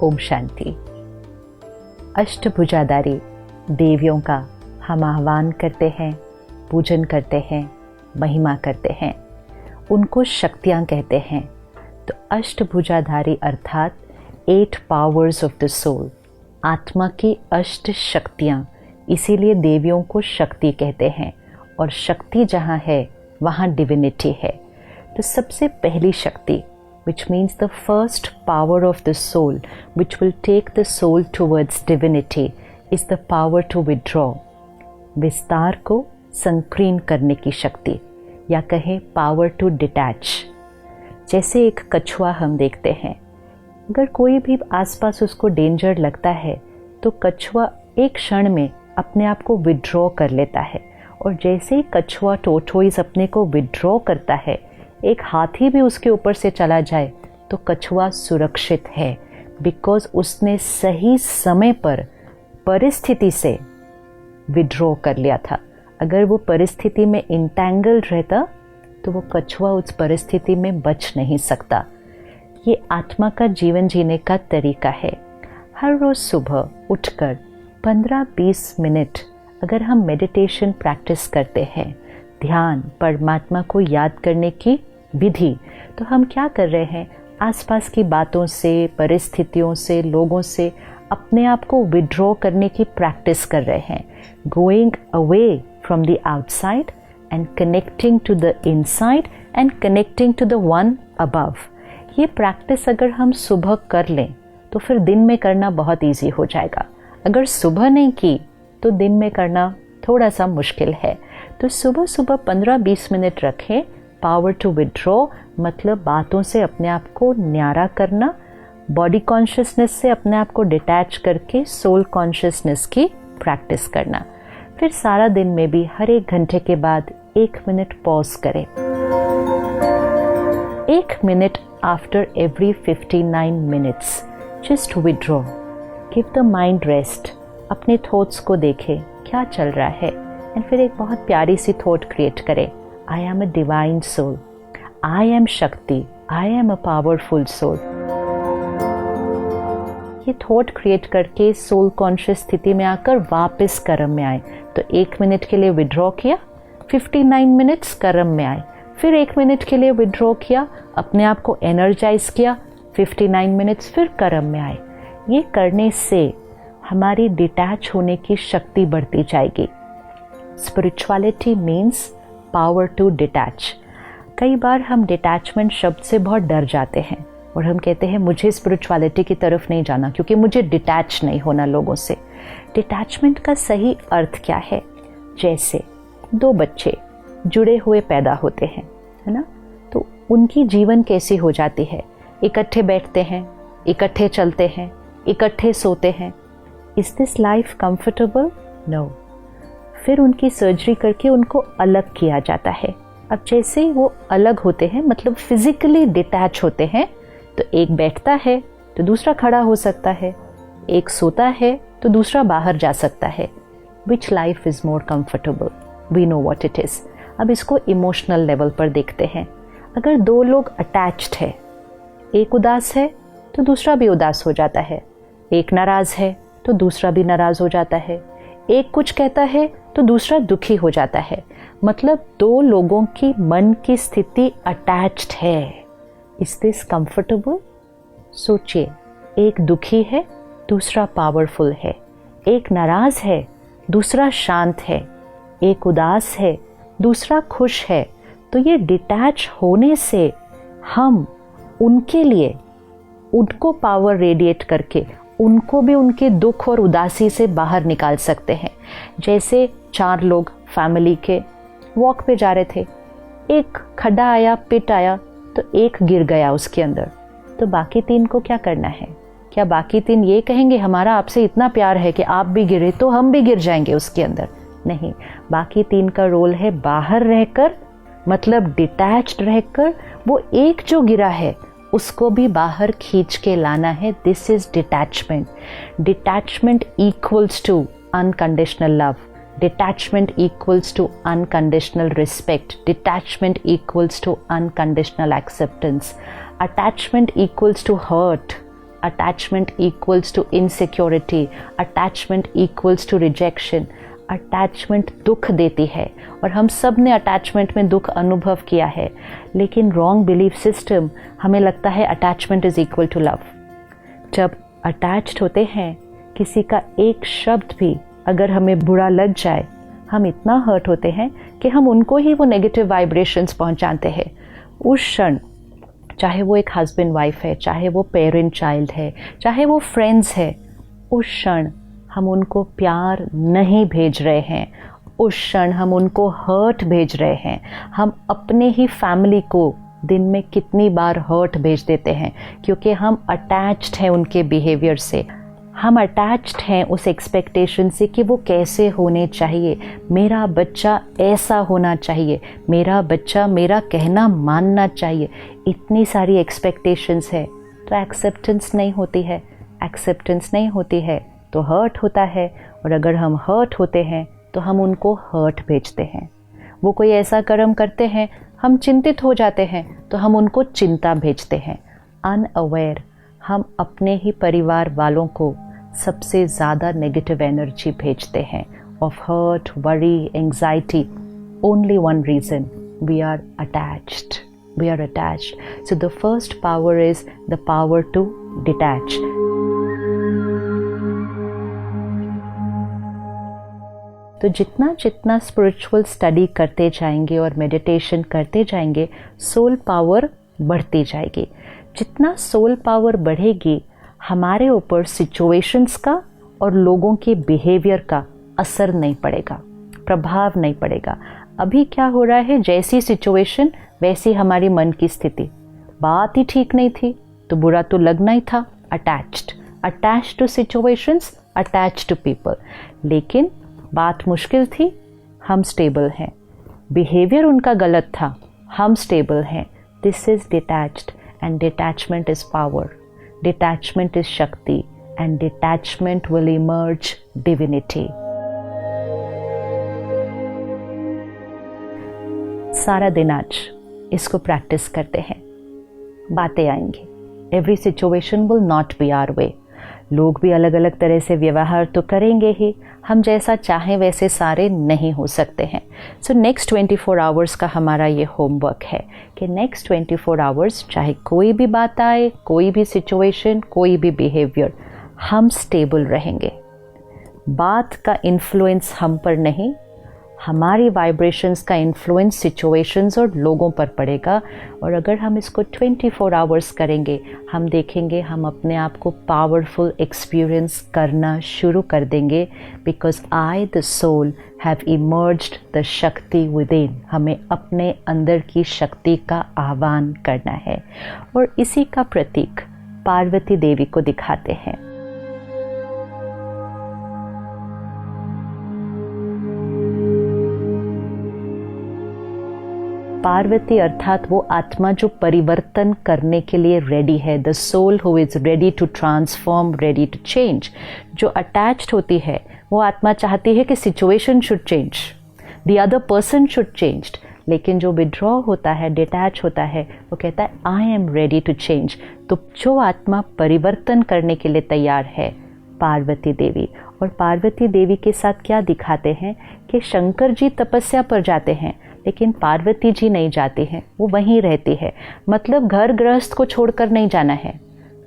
ओम शांति। अष्टभुजाधारी देवियों का हम आह्वान करते हैं, पूजन करते हैं, महिमा करते हैं, उनको शक्तियाँ कहते हैं। तो अष्टभुजाधारी अर्थात 8 पावर्स ऑफ द सोल, आत्मा की 8 शक्तियाँ, इसीलिए देवियों को शक्ति कहते हैं। और शक्ति जहाँ है वहाँ डिविनिटी है। तो सबसे पहली शक्ति, which means the first power of the soul, which will take the soul towards divinity, is the power to withdraw, विस्तार को संकीर्ण करने की शक्ति, या कहें power to detach। जैसे एक कछुआ हम देखते हैं, अगर कोई भी आसपास उसको डेंजर लगता है तो कछुआ एक क्षण में अपने आप को विड्रॉ कर लेता है। और जैसे ही कछुआ टोर्टोइज अपने को विड्रॉ करता है, एक हाथी भी उसके ऊपर से चला जाए तो कछुआ सुरक्षित है, बिकॉज उसने सही समय पर परिस्थिति से विड्रॉ कर लिया था। अगर वो परिस्थिति में इंटैंगल्ड रहता तो वो कछुआ उस परिस्थिति में बच नहीं सकता। ये आत्मा का जीवन जीने का तरीका है। हर रोज़ सुबह उठकर 15-20 मिनट अगर हम मेडिटेशन प्रैक्टिस करते हैं, ध्यान, परमात्मा को याद करने की विधि, तो हम क्या कर रहे हैं? आसपास की बातों से, परिस्थितियों से, लोगों से अपने आप को विड्रॉ करने की प्रैक्टिस कर रहे हैं। Going away from the outside and connecting to the inside and connecting to the one above. ये प्रैक्टिस अगर हम सुबह कर लें तो फिर दिन में करना बहुत ईजी हो जाएगा। अगर सुबह नहीं की तो दिन में करना थोड़ा सा मुश्किल है। तो सुबह सुबह 15-20 मिनट रखें। पावर टू विड्रॉ मतलब बातों से अपने आप को न्यारा करना, बॉडी कॉन्शियसनेस से अपने आप को डिटैच करके सोल कॉन्शियसनेस की प्रैक्टिस करना। फिर सारा दिन में भी हर 1 घंटे के बाद 1 मिनट पॉज करें। 1 minute after every 59 minutes just withdraw, give the mind rest. अपने थॉट्स को देखें क्या चल रहा है, एंड फिर एक बहुत प्यारी सी थॉट क्रिएट करें, I am a divine soul, I am shakti, I am a powerful soul. ये थॉट क्रिएट करके सोल कॉन्शियस स्थिति में आकर वापस कर्म में आए। तो 1 मिनट के लिए विड्रॉ किया, 59 मिनट्स कर्म में आए, फिर 1 मिनट के लिए विड्रॉ किया, अपने आप को एनर्जाइज किया, 59 मिनट्स फिर कर्म में आए। ये करने से हमारी डिटैच होने की शक्ति बढ़ती जाएगी। Spirituality means power to detach. कई बार हम डिटैचमेंट शब्द से बहुत डर जाते हैं और हम कहते हैं मुझे स्पिरिचुअलिटी की तरफ नहीं जाना क्योंकि मुझे डिटैच नहीं होना लोगों से। डिटैचमेंट का सही अर्थ क्या है? जैसे 2 बच्चे जुड़े हुए पैदा होते हैं, है ना? तो उनकी जीवन कैसी हो जाती है? इकट्ठे बैठते हैं, इकट्ठे चलते हैं, इकट्ठे सोते हैं। Is this life comfortable? No. फिर उनकी सर्जरी करके उनको अलग किया जाता है। अब जैसे ही वो अलग होते हैं, मतलब फिजिकली डिटैच होते हैं, तो एक बैठता है तो दूसरा खड़ा हो सकता है, एक सोता है तो दूसरा बाहर जा सकता है। Which life is more comfortable? We know what it is. अब इसको इमोशनल लेवल पर देखते हैं। अगर 2 लोग अटैच्ड है, एक उदास है तो दूसरा भी उदास हो जाता है, एक नाराज है तो दूसरा भी नाराज हो जाता है, एक कुछ कहता है तो दूसरा दुखी हो जाता है। मतलब 2 लोगों की मन की स्थिति अटैच्ड है। Is this comfortable? सोचिए, एक दुखी है, दूसरा पावरफुल है, एक नाराज है, दूसरा शांत है, एक उदास है, दूसरा खुश है। तो ये डिटैच होने से हम उनके लिए, उनको पावर रेडिएट करके उनको भी उनके दुख और उदासी से बाहर निकाल सकते हैं। जैसे 4 लोग फैमिली के वॉक पे जा रहे थे, एक खड्डा आया, पिट आया, तो एक गिर गया उसके अंदर, तो बाकी 3 को क्या करना है? क्या बाकी 3 ये कहेंगे हमारा आपसे इतना प्यार है कि आप भी गिरे तो हम भी गिर जाएंगे उसके अंदर? नहीं, बाकी 3 का रोल है बाहर रहकर, मतलब डिटैच्ड रहकर, वो एक जो गिरा है उसको भी बाहर खींच के लाना है। This is detachment. Detachment equals to unconditional love, detachment equals to unconditional respect, detachment equals to unconditional acceptance, attachment equals to hurt, attachment equals to insecurity, attachment equals to rejection. Attachment दुख देती है और हम सब ने attachment में दुख अनुभव किया है, लेकिन रॉन्ग बिलीफ सिस्टम हमें लगता है attachment is equal to love. जब अटैच्ड होते हैं, किसी का एक शब्द भी अगर हमें बुरा लग जाए, हम इतना हर्ट होते हैं कि हम उनको ही वो नेगेटिव वाइब्रेशंस पहुंचाते हैं। उस क्षण, चाहे वो एक हस्बैंड वाइफ है, चाहे वो पेरेंट चाइल्ड है, चाहे वो फ्रेंड्स है, उस क्षण हम उनको प्यार नहीं भेज रहे हैं, उस क्षण हम उनको हर्ट भेज रहे हैं। हम अपने ही फैमिली को दिन में कितनी बार हर्ट भेज देते हैं, क्योंकि हम अटैच्ड हैं उनके बिहेवियर से। हम अटैच्ड हैं उस एक्सपेक्टेशन से कि वो कैसे होने चाहिए, मेरा बच्चा ऐसा होना चाहिए, मेरा बच्चा मेरा कहना मानना चाहिए। इतनी सारी एक्सपेक्टेशंस है, तो एक्सेप्टेंस नहीं होती है। एक्सेप्टेंस नहीं होती है तो हर्ट होता है, और अगर हम हर्ट होते हैं तो हम उनको हर्ट भेजते हैं। वो कोई ऐसा कर्म करते हैं, हम चिंतित हो जाते हैं तो हम उनको चिंता भेजते हैं। अनअवेयर हम अपने ही परिवार वालों को सबसे ज़्यादा नेगेटिव एनर्जी भेजते हैं of hurt, worry, anxiety. Only one reason, we are attached. We are attached. So the first power is the power to detach. तो जितना जितना स्पिरिचुअल स्टडी करते जाएंगे और मेडिटेशन करते जाएंगे, सोल पावर बढ़ती जाएगी। जितना सोल पावर बढ़ेगी, हमारे ऊपर सिचुएशंस का और लोगों के बिहेवियर का असर नहीं पड़ेगा, प्रभाव नहीं पड़ेगा। अभी क्या हो रहा है, जैसी सिचुएशन वैसी हमारी मन की स्थिति। बात ही ठीक नहीं थी तो बुरा तो लगना ही था। Attached to situations, attached to people. लेकिन बात मुश्किल थी, हम स्टेबल हैं। बिहेवियर उनका गलत था, हम स्टेबल हैं। This is detached, and detachment is power. Detachment is shakti, and detachment will emerge divinity. सारा दिन आज इसको प्रैक्टिस करते हैं। बातें आएंगी, every situation will not be our way. लोग भी अलग अलग तरह से व्यवहार तो करेंगे ही, हम जैसा चाहें वैसे सारे नहीं हो सकते हैं। सो नेक्स्ट 24 आवर्स का हमारा ये होमवर्क है कि नेक्स्ट 24 आवर्स चाहे कोई भी बात आए, कोई भी सिचुएशन, कोई भी बिहेवियर, हम स्टेबल रहेंगे। बात का इन्फ्लुएंस हम पर नहीं, हमारी वाइब्रेशंस का इन्फ्लुएंस सिचुएशंस और लोगों पर पड़ेगा। और अगर हम इसको 24 आवर्स करेंगे, हम देखेंगे हम अपने आप को पावरफुल एक्सपीरियंस करना शुरू कर देंगे। Because I the soul have emerged the shakti within. हमें अपने अंदर की शक्ति का आह्वान करना है, और इसी का प्रतीक पार्वती देवी को दिखाते हैं। पार्वती अर्थात वो आत्मा जो परिवर्तन करने के लिए रेडी है, the soul who is ready to transform, ready to change. जो अटैच्ड होती है वो आत्मा चाहती है कि situation should change, the other person should change. लेकिन जो विड्रॉ होता है, डिटैच होता है, वो कहता है I am ready to change. तो जो आत्मा परिवर्तन करने के लिए तैयार है, पार्वती देवी। और पार्वती देवी के साथ क्या दिखाते हैं कि शंकर जी तपस्या पर जाते हैं, लेकिन पार्वती जी नहीं जाती हैं, वो वहीं रहती है। मतलब घर गृहस्थ को छोड़कर नहीं जाना है,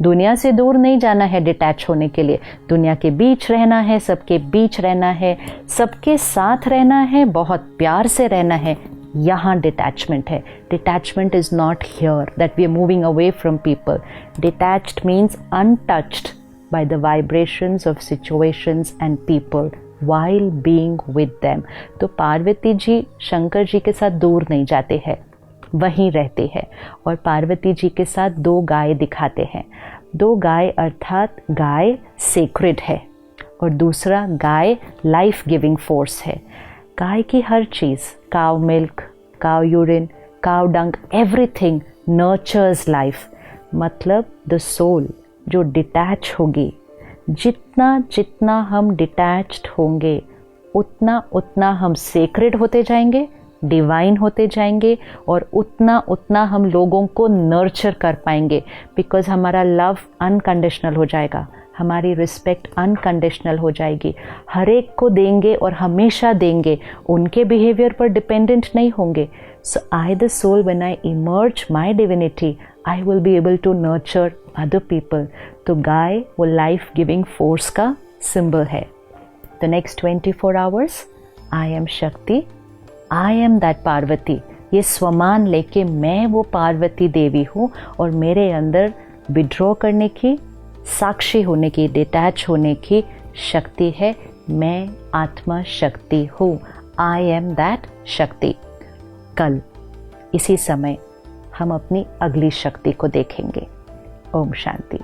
दुनिया से दूर नहीं जाना है डिटैच होने के लिए। दुनिया के बीच रहना है, सबके बीच रहना है, सबके साथ रहना है, बहुत प्यार से रहना है। यहाँ डिटैचमेंट है। Detachment is not here that we are moving away from people. Detached means untouched by the vibrations of situations and people while being with them। तो पार्वती जी शंकर जी के साथ दूर नहीं जाते हैं, वहीं रहते हैं। और पार्वती जी के साथ 2 गाय दिखाते हैं। 2 गाय अर्थात गाय सेक्रेड है, और दूसरा गाय लाइफ गिविंग फोर्स है। गाय की हर चीज़, काव मिल्क, काव यूरिन, काव डंग, एवरीथिंग नर्चर्स लाइफ। मतलब द सोल जो डिटैच होगी, जितना जितना हम डिटैच्ड होंगे, उतना उतना हम सेक्रेड होते जाएंगे, डिवाइन होते जाएंगे और उतना उतना हम लोगों को नर्चर कर पाएंगे, बिकॉज हमारा लव अनकंडीशनल हो जाएगा, हमारी रिस्पेक्ट अनकंडीशनल हो जाएगी, हर एक को देंगे और हमेशा देंगे, उनके बिहेवियर पर डिपेंडेंट नहीं होंगे. So I the soul, when I emerge my divinity, I will be able to nurture other people. तो गाय वो लाइफ गिविंग फोर्स का सिंबल है. The next 24 hours I am shakti, I M that Parvati. ये स्वमान लेके मैं वो पार्वती देवी हूँ और मेरे अंदर विड्रॉ करने की, साक्षी होने की, डिटैच होने की शक्ति है. मैं आत्मा शक्ति हूँ. आई एम दैट शक्ति. कल इसी समय हम अपनी अगली शक्ति को देखेंगे. ओम शांति.